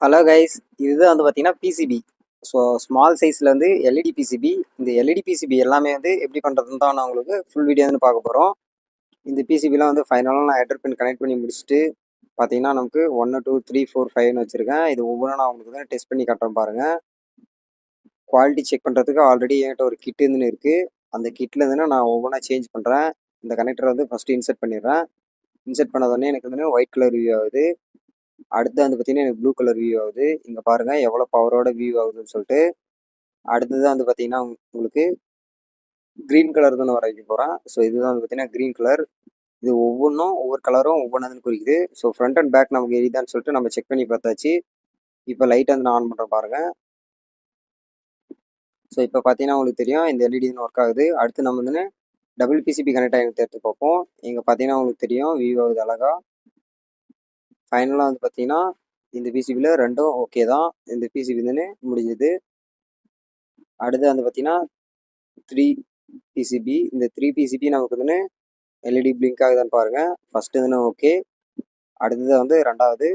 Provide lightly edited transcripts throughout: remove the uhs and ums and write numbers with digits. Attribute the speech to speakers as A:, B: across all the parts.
A: Hello guys, இதுதான் வந்து பார்த்தீங்கன்னா பிசிபி. ஸோ ஸ்மால் சைஸில் வந்து எல்இடி பிசிபி. இந்த எல்இடி பிசிபி எல்லாமே வந்து எப்படி பண்ணுறதுன்னு தான் நான் உங்களுக்கு ஃபுல் வீடியோ வந்து பார்க்க போகிறோம். இந்த பிசிபிலாம் வந்து ஃபைனலாக நான் ஹெடர் பின் கனெக்ட் பண்ணி முடிச்சுட்டு பார்த்தீங்கன்னா நமக்கு 1 2 3 4 5ன்னு வச்சுருக்கேன். இது ஒவ்வொன்றும் நான் உங்களுக்கு வந்து டெஸ்ட் பண்ணி காட்டுறேன் பாருங்கள். குவாலிட்டி செக் பண்ணுறதுக்கு ஆல்ரெடி என்கிட்ட ஒரு கிட் இருந்துன்னு இருக்குது. அந்த கிட்டில் இருந்து நான் ஒவ்வொன்றா சேஞ்ச் பண்ணுறேன். இந்த கனெக்டரை வந்து ஃபஸ்ட்டு இன்செர்ட் பண்ணிடுறேன். இன்செர்ட் பண்ணதோடனே எனக்கு வந்து ஒயிட் கலர் வியூ ஆகுது. அடுத்து வந்து பார்த்தீங்கன்னா எனக்கு ப்ளூ கலர் வியூ ஆகுது. இங்கே பாருங்கள் எவ்வளோ பவரோட வியூ ஆகுதுன்னு சொல்லிட்டு. அடுத்தது வந்து பார்த்தீங்கன்னா உங்களுக்கு க்ரீன் கலர் தான் வர வைக்க போகிறேன். ஸோ இதுதான் வந்து பார்த்தீங்கன்னா க்ரீன் கலர். இது ஒவ்வொன்றும் ஒவ்வொரு கலரும் ஒவ்வொன்றுன்னு குறிக்குது. ஸோ ஃப்ரண்ட் அண்ட் பேக் நமக்கு எரியுதான்னு சொல்லிட்டு நம்ம செக் பண்ணி பார்த்தாச்சு. இப்போ லைட் வந்து நான் ஆன் பண்ணுறேன் பாருங்கள். ஸோ இப்போ பார்த்தீங்கன்னா உங்களுக்கு தெரியும் இந்த எல்இடி ஒர்க் ஆகுது. அடுத்து நம்ம வந்து டபுள் பிசிபி கனெக்ட் ஆகி எடுத்து பார்ப்போம். இங்கே பார்த்தீங்கன்னா உங்களுக்கு தெரியும் வியூ ஆகுது அழகாக. ஃபைனலாக வந்து பார்த்தீங்கன்னா இந்த பிசிபியில் ரெண்டும் ஓகே தான். இந்த பிசிபி வந்து முடிஞ்சது. அடுத்து வந்து பார்த்தீங்கன்னா 3 பிசிபி. இந்த 3 பிசிபி நமக்கு வந்து எல்இடி பிளிங்க் ஆகுதான்னு பாருங்கள். ஃபஸ்ட்டு இதுன்னு ஓகே. அடுத்தது வந்து ரெண்டாவது.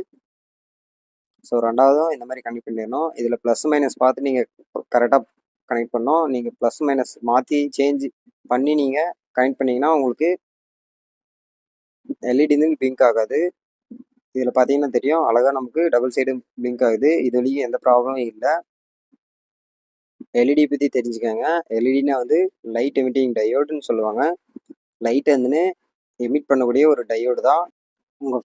A: ஸோ ரெண்டாவதும் இந்த மாதிரி கனெக்ட் பண்ணிடணும். இதில் ப்ளஸ் மைனஸ் பார்த்து நீங்கள் கரெக்டாக கனெக்ட் பண்ணணும். நீங்கள் ப்ளஸ் மைனஸ் மாற்றி சேஞ்ச் பண்ணி நீங்கள் கனெக்ட் பண்ணிங்கன்னா உங்களுக்கு எல்இடி வந்து பிளிங்க் ஆகாது. இதில் பார்த்தீங்கன்னா தெரியும் அழகாக நமக்கு டபுள் சைடு பிளிங்க் ஆகுது. இது வரைக்கும் எந்த ப்ராப்ளமும் இல்லை. எல்இடி பற்றி தெரிஞ்சுக்கோங்க. எல்இடினா வந்து லைட் எமிட்டிங் டயோடுன்னு சொல்லுவாங்க. லைட்டை வந்து எமிட் பண்ணக்கூடிய ஒரு டயோடு தான். உங்கள்